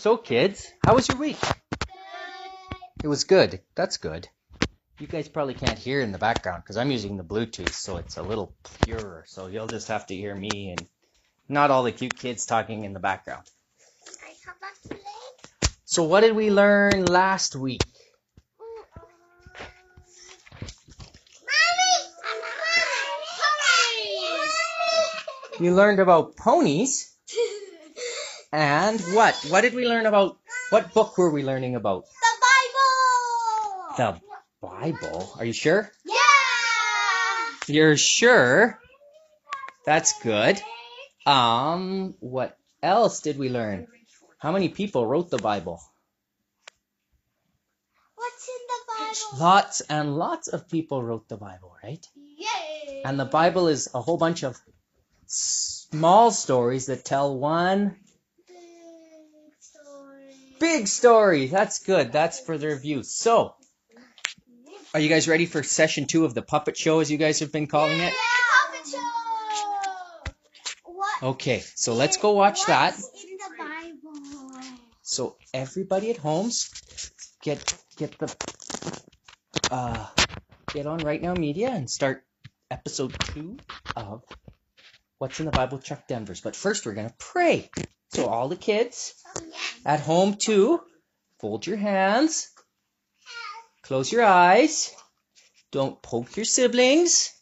So kids, how was your week? It was good. That's good. You guys probably can't hear in the background because I'm using the Bluetooth, so it's a little purer. So you'll just have to hear me and not all the cute kids talking in the background. So what did we learn last week? You learned about ponies. And what? What did we learn about? What book were we learning about? The Bible. The Bible? Are you sure? Yeah. You're sure? That's good. What else did we learn? How many people wrote the Bible? What's in the Bible? Lots and lots of people wrote the Bible, right? Yay. And the Bible is a whole bunch of small stories that tell one big story. That's good. That's for the review. So, are you guys ready for session 2 of the puppet show, as you guys have been calling it? Puppet show. What? Okay, so let's go watch that. What's in the Bible? So everybody at home, get on Right Now Media and start episode 2 of What's in the Bible, Chuck Denver's. But first we're gonna pray. So all the kids at home too, fold your hands, close your eyes, don't poke your siblings.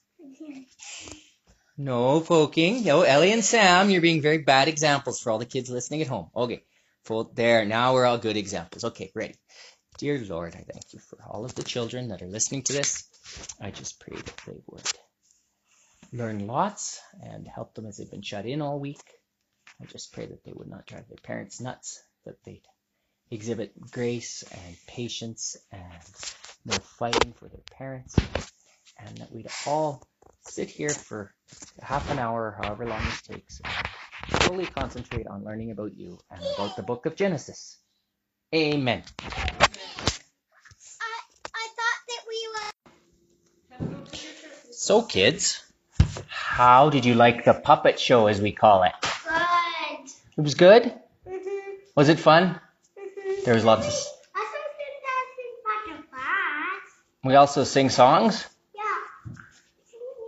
No poking. No, Ellie and Sam, you're being very bad examples for all the kids listening at home. Okay, fold there. Now we're all good examples. Okay, ready. Dear Lord, I thank you for all of the children that are listening to this. I just pray that they would learn lots and help them as they've been shut in all week. I just pray that they would not drive their parents nuts, that they'd exhibit grace and patience and no fighting for their parents, and that we'd all sit here for half an hour or however long it takes and fully concentrate on learning about you and about the book of Genesis. Amen. I thought that we were... So kids, how did you like the puppet show, as we call it? Good. It was good? Mm-hmm. Was it fun? Mm-hmm. There was lots of... I something dancing butterflies. We also sing songs? Yeah.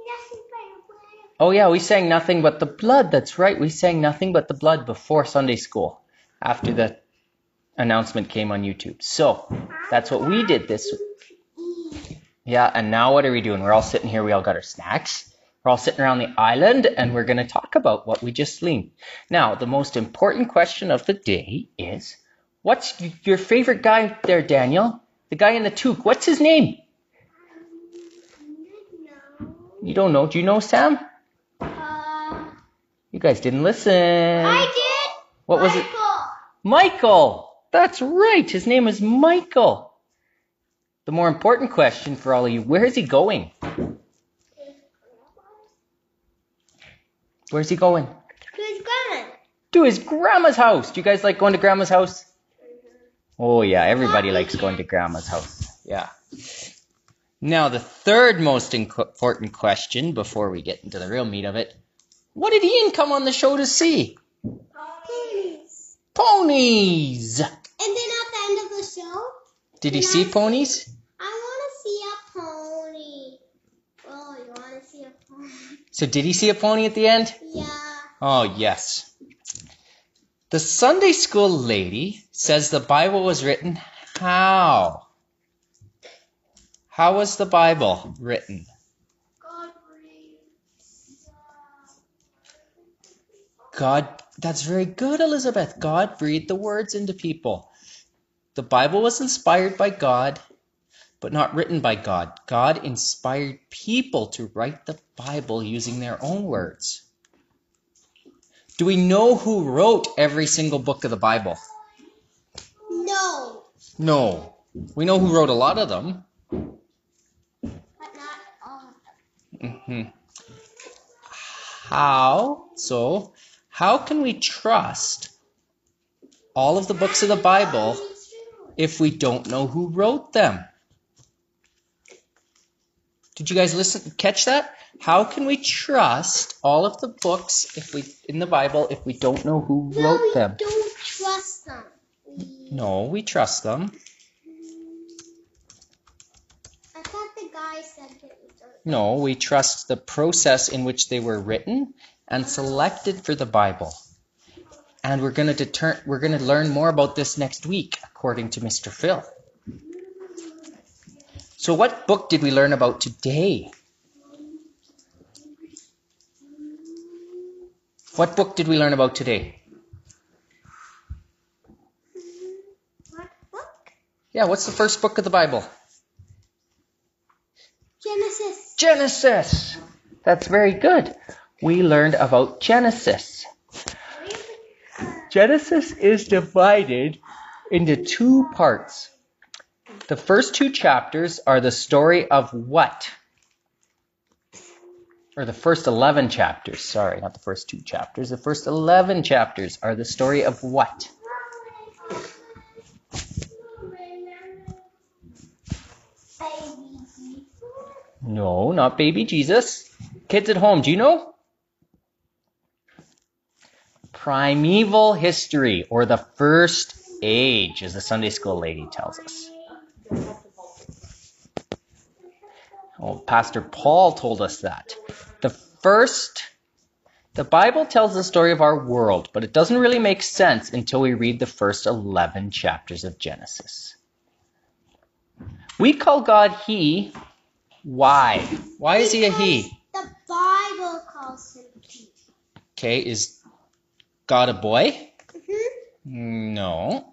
Dancing butterflies. Oh yeah, we sang Nothing But the Blood. That's right. We sang Nothing But the Blood before Sunday school, after the announcement came on YouTube. So that's what we did this week. Yeah, and now what are we doing? We're all sitting here. We all got our snacks. We're all sitting around the island, and we're going to talk about what we just learned. Now, the most important question of the day is, what's your favorite guy there, Daniel? The guy in the toque. What's his name? No. You don't know. Do you know, Sam? You guys didn't listen. I did. What was it? Michael. Michael. That's right. His name is Michael. The more important question for all of you, where is he going? Where's he going? Who's gone? To his grandma's house. Do you guys like going to grandma's house? Oh yeah, everybody likes going to grandma's house. Yeah. Now the third most important question before we get into the real meat of it. What did Ian come on the show to see? Ponies. Ponies. And then at the end of the show, Did he see ponies? I want to see a pony. Oh, you want to see a pony? So did he see a pony at the end? Yeah. Oh, yes. The Sunday school lady says the Bible was written how? How was the Bible written? God, that's very good, Elizabeth. God breathed the words into people. The Bible was inspired by God, but not written by God. God inspired people to write the Bible using their own words. Do we know who wrote every single book of the Bible? No. No. We know who wrote a lot of them. But not all of them. Mm-hmm. How can we trust all of the books of the Bible if we don't know who wrote them? Did you guys catch that? How can we trust all of the books in the Bible if we don't know who wrote them? We don't trust them. We No, we trust them. I thought the guy said that we don't. No, we trust the process in which they were written and selected for the Bible. And we're going to learn more about this next week, according to Mr. Phil. So what book did we learn about today? What book did we learn about today? What book? Yeah, what's the first book of the Bible? Genesis. Genesis. That's very good. We learned about Genesis. Genesis is divided into two parts. The first two chapters are the story of what? Or the first 11 chapters. Sorry, not the first two chapters. The first 11 chapters are the story of what? Baby Jesus. No, not baby Jesus. Kids at home, do you know? Primeval history, or the first age, as the Sunday school lady tells us. Oh, Pastor Paul told us that. The Bible tells the story of our world, but it doesn't really make sense until we read the first 11 chapters of Genesis. We call God He. Why? Why is He a He? The Bible calls him he. Okay, is God a boy? Mm-hmm. No.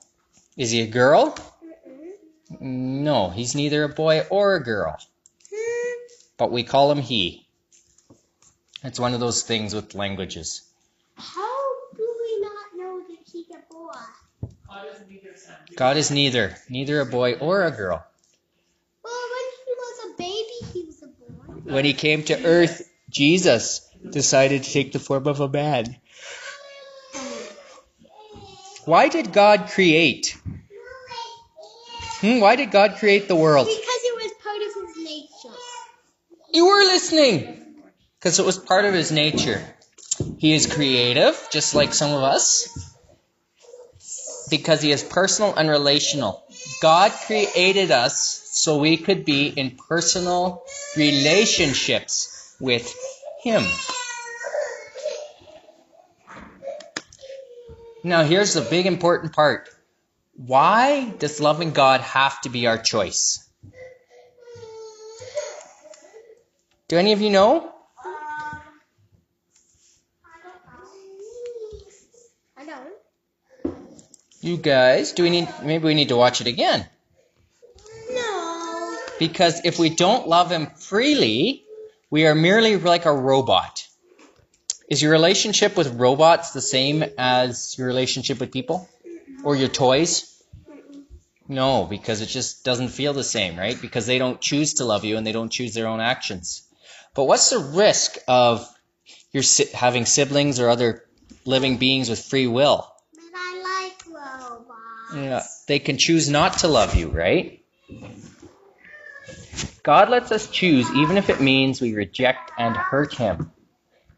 Is He a girl? Mm-mm. No, He's neither a boy or a girl. But we call Him He. It's one of those things with languages. How do we not know that he's a boy? God is neither a boy or a girl. Well, when he was a baby, he was a boy. When He came to earth, Jesus decided to take the form of a man. Why did God create? Why did God create the world? Because it was part of his nature. You were listening! Because it was part of His nature. He is creative, just like some of us, because He is personal and relational. God created us so we could be in personal relationships with Him. Now here's the big important part. Why does loving God have to be our choice? Do any of you know? I don't. You guys, maybe we need to watch it again. No. Because if we don't love Him freely, we are merely like a robot. Is your relationship with robots the same as your relationship with people? Or your toys? No, because it just doesn't feel the same, right? Because they don't choose to love you and they don't choose their own actions. But what's the risk of having siblings or other living beings with free will? But I like robots. Yeah, they can choose not to love you, right? God lets us choose even if it means we reject and hurt Him.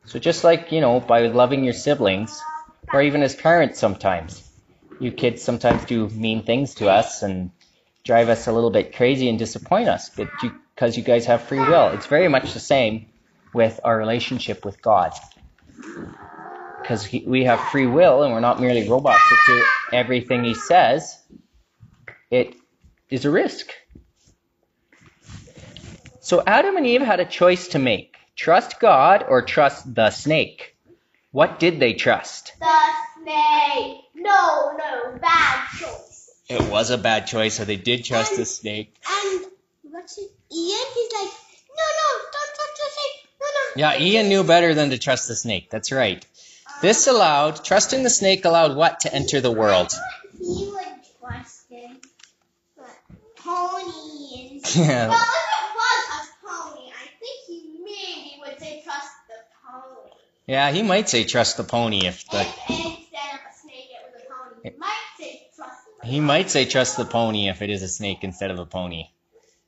So just like, by loving your siblings, or even as parents sometimes. You kids sometimes do mean things to us and drive us a little bit crazy and disappoint us, but because you guys have free will. It's very much the same with our relationship with God. Because we have free will and we're not merely robots that do everything He says. It is a risk. So Adam and Eve had a choice to make. Trust God or trust the snake. What did they trust? The snake. No, bad choice. It was a bad choice, so they did trust the snake. And what's it? Ian? He's like, no, don't touch the snake. No. Yeah, Ian knew better than to trust the snake. That's right. Trusting the snake allowed what to enter the world? He would trust him. Pony. Yeah. Well, if it was a pony, I think he maybe would say trust the pony. Yeah, he might say trust the pony if the... And instead of a snake, it was a pony. He might say trust the pony if it is a snake instead of a pony.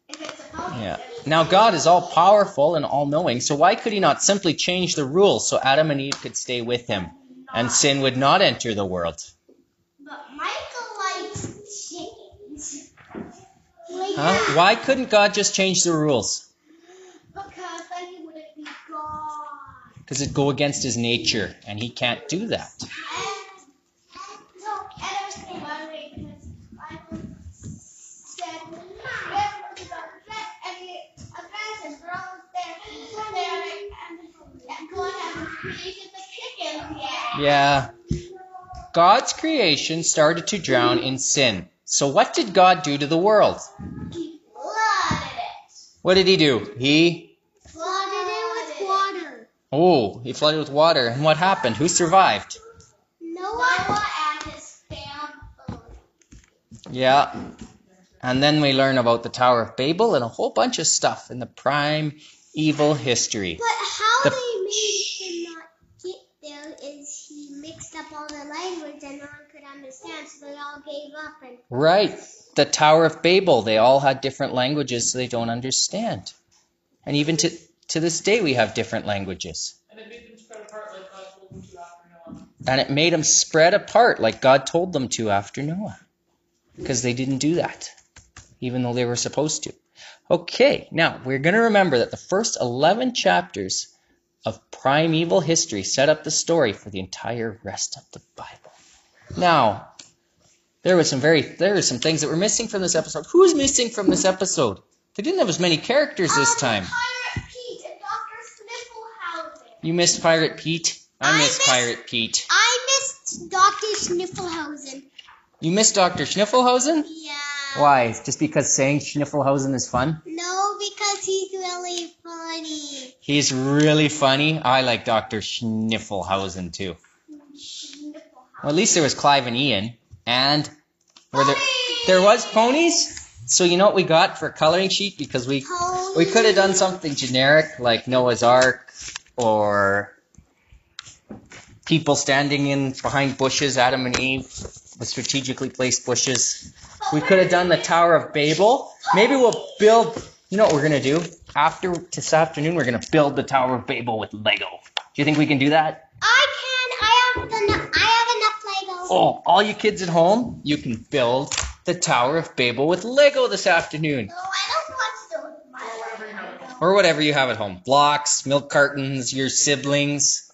If it's a pony. Yeah. Now God is all powerful and all knowing, so why could He not simply change the rules so Adam and Eve could stay with Him and sin would not enter the world? But Michael likes Huh? Why couldn't God just change the rules? Because then he wouldn't be God. Because it'd go against his nature, and he can't do that. And everything about it because Bible said any events and girls there and God has created the chickens. Yeah. God's creation started to drown in sin. So what did God do to the world? He flooded it. What did he do? He Flooded it with water. he flooded with water. And what happened? Who survived? Noah and his family. Yeah. And then we learn about the Tower of Babel and a whole bunch of stuff in the primeval history. But how The- they made him not get there is he mixed up all the language and no one could understand, so they all gave up. And Right. The Tower of Babel. They all had different languages, so they don't understand. And even to this day, we have different languages. And it made them spread apart like God told them to after Noah. And it made them spread apart like God told them to after Noah. Because they didn't do that, even though they were supposed to. Okay, now we're going to remember that the first 11 chapters of primeval history set up the story for the entire rest of the Bible. Now, there were some things that were missing from this episode. Who's missing from this episode? They didn't have as many characters this time. Pirate Pete and Dr. Snifflehausen. You missed Pirate Pete. I missed Pirate Pete. I missed Dr. Snifflehausen. You missed Dr. Schniffelhausen? Yeah. Why? Just because saying Schniffelhausen is fun? No, because he's really funny. He's really funny. I like Dr. Schniffelhausen too. Well, at least there was Clive and Ian. And there was ponies. So you know what we got for a coloring sheet? Because we could have done something generic like Noah's Ark or people standing in behind bushes, Adam and Eve, with strategically placed bushes. We could have done the Tower of Babel. Maybe we'll build, you know what we're going to do? This afternoon, we're going to build the Tower of Babel with Lego. Do you think we can do that? I have enough Legos. Oh, all you kids at home, you can build the Tower of Babel with Lego this afternoon. No, I don't want to do it with my Lego. Or whatever you have at home. Blocks, milk cartons, your siblings.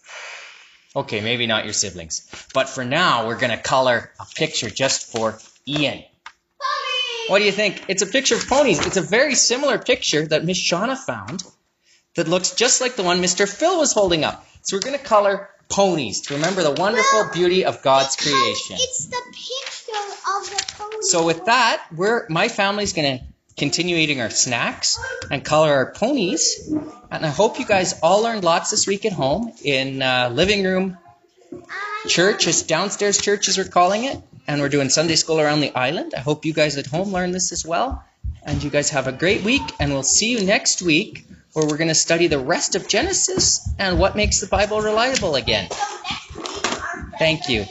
Okay, maybe not your siblings. But for now, we're going to color a picture just for Ian. What do you think? It's a picture of ponies. It's a very similar picture that Miss Shauna found that looks just like the one Mr. Phil was holding up. So we're going to color ponies to remember the wonderful beauty of God's creation. It's the picture of the pony. So with that, my family's going to continue eating our snacks and color our ponies. And I hope you guys all learned lots this week at home in living room church, downstairs church as we're calling it. And we're doing Sunday school around the island. I hope you guys at home learn this as well. And you guys have a great week. And we'll see you next week where we're going to study the rest of Genesis and what makes the Bible reliable again. So next week, Thank you.